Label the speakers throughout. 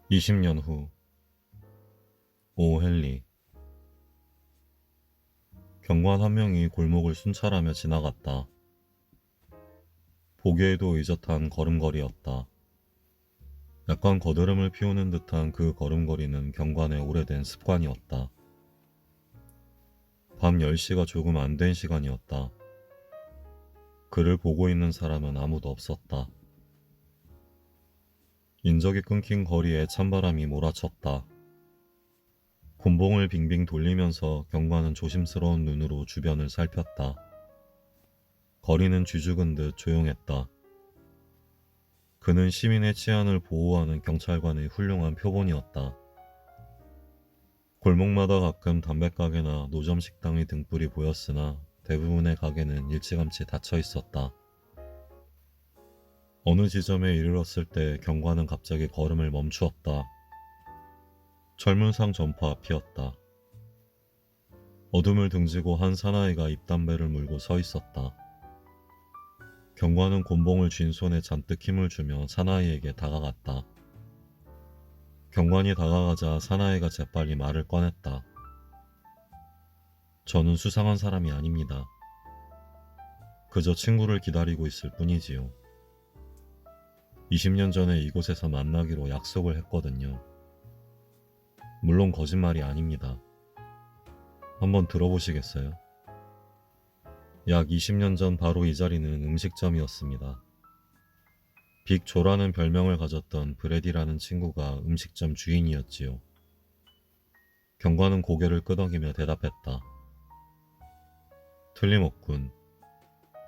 Speaker 1: 20년 후, 오헨리. 경관 한 명이 골목을 순찰하며 지나갔다. 보기에도 의젓한 걸음걸이였다. 약간 거드름을 피우는 듯한 그 걸음걸이는 경관의 오래된 습관이었다. 밤 10시가 조금 안 된 시간이었다. 그를 보고 있는 사람은 아무도 없었다. 인적이 끊긴 거리에 찬바람이 몰아쳤다. 곤봉을 빙빙 돌리면서 경관은 조심스러운 눈으로 주변을 살폈다. 거리는 쥐죽은 듯 조용했다. 그는 시민의 치안을 보호하는 경찰관의 훌륭한 표본이었다. 골목마다 가끔 담배가게나 노점 식당의 등불이 보였으나 대부분의 가게는 일찌감치 닫혀 있었다. 어느 지점에 이르렀을 때 경관은 갑자기 걸음을 멈추었다. 철문상 전파 앞이었다. 어둠을 등지고 한 사나이가 입담배를 물고 서 있었다. 경관은 곤봉을 쥔 손에 잔뜩 힘을 주며 사나이에게 다가갔다. 경관이 다가가자 사나이가 재빨리 말을 꺼냈다. 저는 수상한 사람이 아닙니다. 그저 친구를 기다리고 있을 뿐이지요. 20년 전에 이곳에서 만나기로 약속을 했거든요. 물론 거짓말이 아닙니다. 한번 들어보시겠어요? 약 20년 전 바로 이 자리는 음식점이었습니다. 빅조라는 별명을 가졌던 브레디라는 친구가 음식점 주인이었지요. 경관은 고개를 끄덕이며 대답했다. 틀림없군.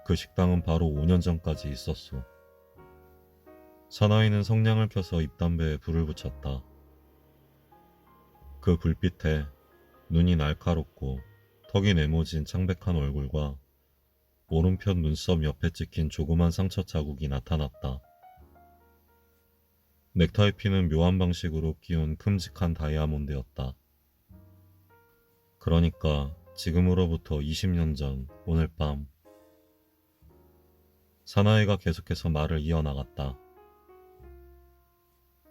Speaker 1: 그 식당은 바로 5년 전까지 있었소. 사나이는 성냥을 켜서 입담배에 불을 붙였다. 그 불빛에 눈이 날카롭고 턱이 네모진 창백한 얼굴과 오른편 눈썹 옆에 찍힌 조그만 상처 자국이 나타났다. 넥타이 핀은 묘한 방식으로 끼운 큼직한 다이아몬드였다. 그러니까 지금으로부터 20년 전 오늘 밤, 사나이가 계속해서 말을 이어나갔다.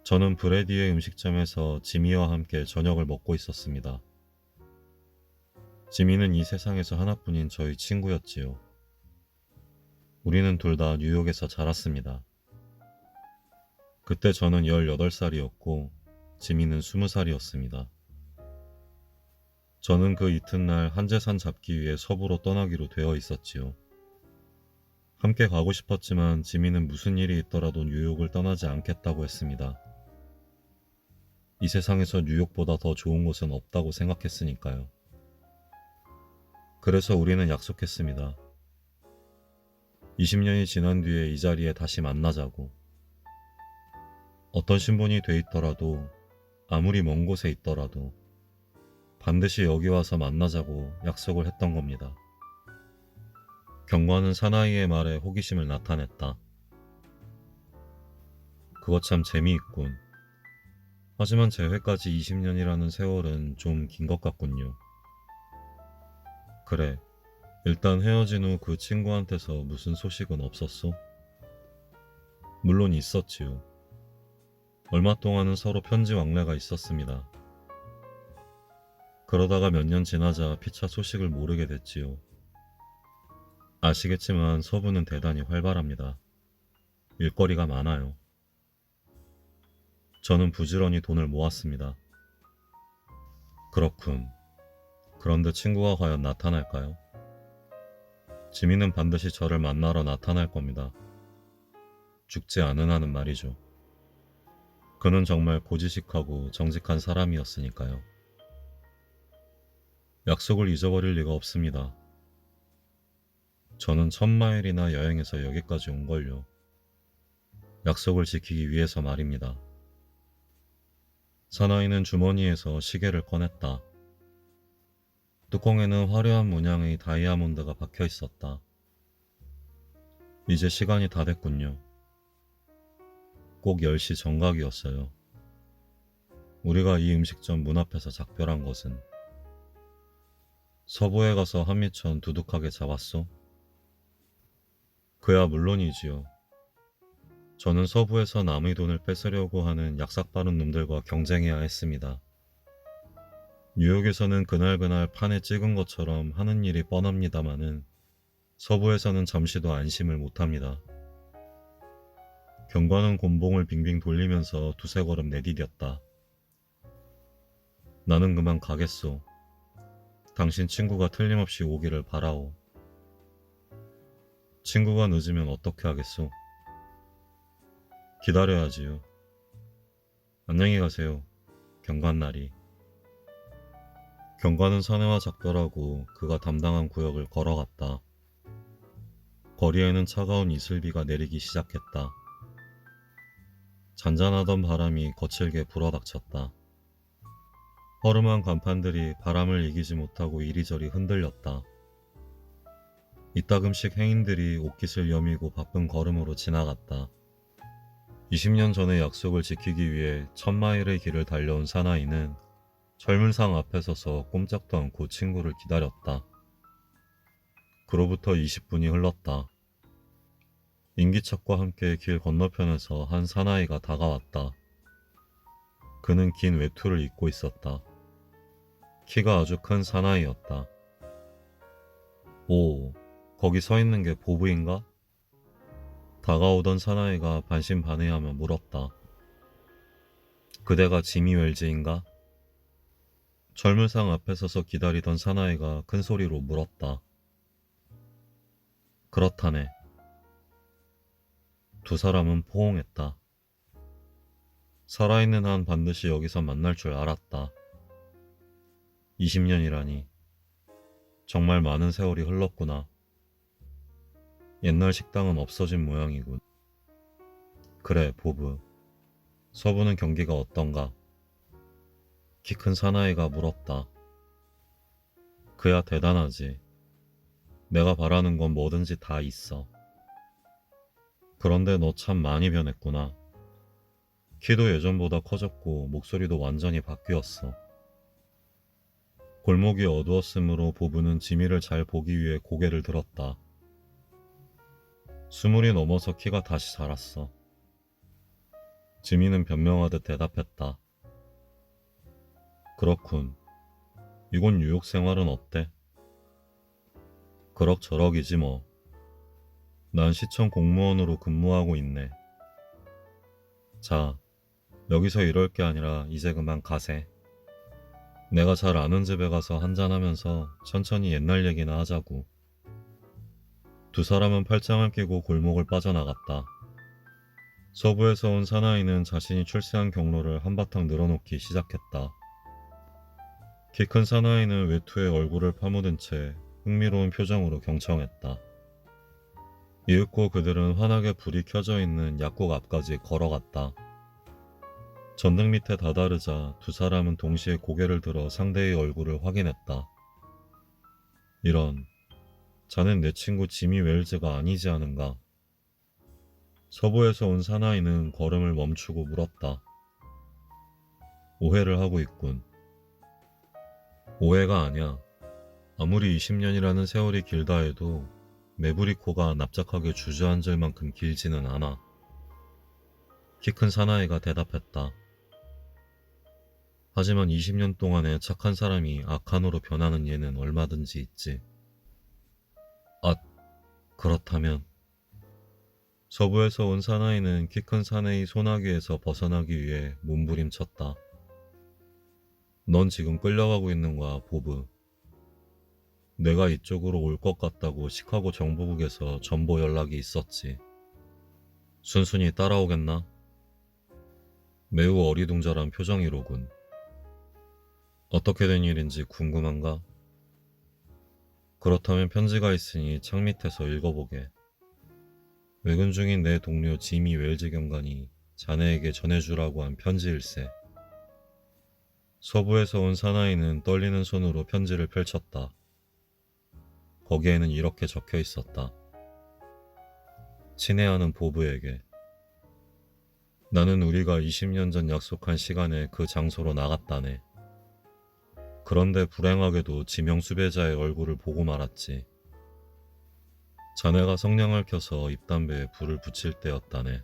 Speaker 1: 저는 브레디의 음식점에서 지미와 함께 저녁을 먹고 있었습니다. 지미는 이 세상에서 하나뿐인 저희 친구였지요. 우리는 둘 다 뉴욕에서 자랐습니다. 그때 저는 18살이었고 지미는 20살이었습니다. 저는 그 이튿날 한재산 잡기 위해 서부로 떠나기로 되어 있었지요. 함께 가고 싶었지만 지미는 무슨 일이 있더라도 뉴욕을 떠나지 않겠다고 했습니다. 이 세상에서 뉴욕보다 더 좋은 곳은 없다고 생각했으니까요. 그래서 우리는 약속했습니다. 20년이 지난 뒤에 이 자리에 다시 만나자고. 어떤 신분이 돼 있더라도, 아무리 먼 곳에 있더라도 반드시 여기 와서 만나자고 약속을 했던 겁니다. 경관은 사나이의 말에 호기심을 나타냈다. 그거 참 재미있군. 하지만 재회까지 20년이라는 세월은 좀 긴 것 같군요. 그래, 일단 헤어진 후 그 친구한테서 무슨 소식은 없었어? 물론 있었지요. 얼마 동안은 서로 편지 왕래가 있었습니다. 그러다가 몇 년 지나자 피차 소식을 모르게 됐지요. 아시겠지만 서부는 대단히 활발합니다. 일거리가 많아요. 저는 부지런히 돈을 모았습니다. 그렇군. 그런데 친구가 과연 나타날까요? 지민은 반드시 저를 만나러 나타날 겁니다. 죽지 않은 한은 말이죠. 그는 정말 고지식하고 정직한 사람이었으니까요. 약속을 잊어버릴 리가 없습니다. 저는 1000마일이나 여행해서 여기까지 온걸요. 약속을 지키기 위해서 말입니다. 사나이는 주머니에서 시계를 꺼냈다. 뚜껑에는 화려한 문양의 다이아몬드가 박혀 있었다. 이제 시간이 다 됐군요. 꼭 10시 정각이었어요. 우리가 이 음식점 문 앞에서 작별한 것은. 서부에 가서 한미천 두둑하게 잡았소? 그야 물론이지요. 저는 서부에서 남의 돈을 뺏으려고 하는 약삭빠른 놈들과 경쟁해야 했습니다. 뉴욕에서는 그날그날 판에 찍은 것처럼 하는 일이 뻔합니다마는 서부에서는 잠시도 안심을 못합니다. 경관은 곤봉을 빙빙 돌리면서 두세 걸음 내디뎠다. 나는 그만 가겠소. 당신 친구가 틀림없이 오기를 바라오. 친구가 늦으면 어떻게 하겠소? 기다려야지요. 안녕히 가세요. 경관나리. 경관은 사내와 작별하고 그가 담당한 구역을 걸어갔다. 거리에는 차가운 이슬비가 내리기 시작했다. 잔잔하던 바람이 거칠게 불어닥쳤다. 허름한 간판들이 바람을 이기지 못하고 이리저리 흔들렸다. 이따금씩 행인들이 옷깃을 여미고 바쁜 걸음으로 지나갔다. 20년 전의 약속을 지키기 위해 1000마일의 길을 달려온 사나이는 철물상 앞에 서서 꼼짝도 않고 친구를 기다렸다. 그로부터 20분이 흘렀다. 인기척과 함께 길 건너편에서 한 사나이가 다가왔다. 그는 긴 외투를 입고 있었다. 키가 아주 큰 사나이였다. 오, 거기 서 있는 게 보브인가? 다가오던 사나이가 반신반의하며 물었다. 그대가 지미 웰즈인가? 철물상 앞에 서서 기다리던 사나이가 큰 소리로 물었다. 그렇다네. 두 사람은 포옹했다. 살아있는 한 반드시 여기서 만날 줄 알았다. 20년이라니. 정말 많은 세월이 흘렀구나. 옛날 식당은 없어진 모양이군. 그래, 보브. 서부는 경기가 어떤가? 키 큰 사나이가 물었다. 그야 대단하지. 내가 바라는 건 뭐든지 다 있어. 그런데 너 참 많이 변했구나. 키도 예전보다 커졌고 목소리도 완전히 바뀌었어. 골목이 어두웠으므로 보부는 지미를 잘 보기 위해 고개를 들었다. 20이 넘어서 키가 다시 자랐어. 지미는 변명하듯 대답했다. 그렇군. 이곳 뉴욕 생활은 어때? 그럭저럭이지 뭐. 난 시청 공무원으로 근무하고 있네. 자, 여기서 이럴 게 아니라 이제 그만 가세. 내가 잘 아는 집에 가서 한잔하면서 천천히 옛날 얘기나 하자고. 두 사람은 팔짱을 끼고 골목을 빠져나갔다. 서부에서 온 사나이는 자신이 출세한 경로를 한바탕 늘어놓기 시작했다. 키 큰 사나이는 외투에 얼굴을 파묻은 채 흥미로운 표정으로 경청했다. 이윽고 그들은 환하게 불이 켜져 있는 약국 앞까지 걸어갔다. 전등 밑에 다다르자 두 사람은 동시에 고개를 들어 상대의 얼굴을 확인했다. 이런, 자넨 내 친구 지미 웰즈가 아니지 않은가? 서부에서 온 사나이는 걸음을 멈추고 물었다. 오해를 하고 있군. 오해가 아니야. 아무리 20년이라는 세월이 길다 해도 매부리 코가 납작하게 주저앉을 만큼 길지는 않아. 키 큰 사나이가 대답했다. 하지만 20년 동안에 착한 사람이 악한으로 변하는 예는 얼마든지 있지. 아, 그렇다면. 서부에서 온 사나이는 키 큰 사내의 소나기에서 벗어나기 위해 몸부림쳤다. 넌 지금 끌려가고 있는 거야, 보브. 내가 이쪽으로 올 것 같다고 시카고 정보국에서 전보 연락이 있었지. 순순히 따라오겠나? 매우 어리둥절한 표정이로군. 어떻게 된 일인지 궁금한가? 그렇다면 편지가 있으니 창 밑에서 읽어보게. 외근 중인 내 동료 지미 웰즈 경관이 자네에게 전해주라고 한 편지일세. 서부에서 온 사나이는 떨리는 손으로 편지를 펼쳤다. 거기에는 이렇게 적혀 있었다. 친애하는 보브에게. 나는 우리가 20년 전 약속한 시간에 그 장소로 나갔다네. 그런데 불행하게도 지명 수배자의 얼굴을 보고 말았지. 자네가 성냥을 켜서 입담배에 불을 붙일 때였다네.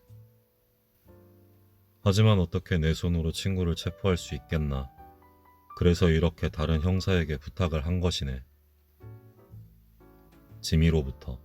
Speaker 1: 하지만 어떻게 내 손으로 친구를 체포할 수 있겠나. 그래서 이렇게 다른 형사에게 부탁을 한 것이네. 지미로부터.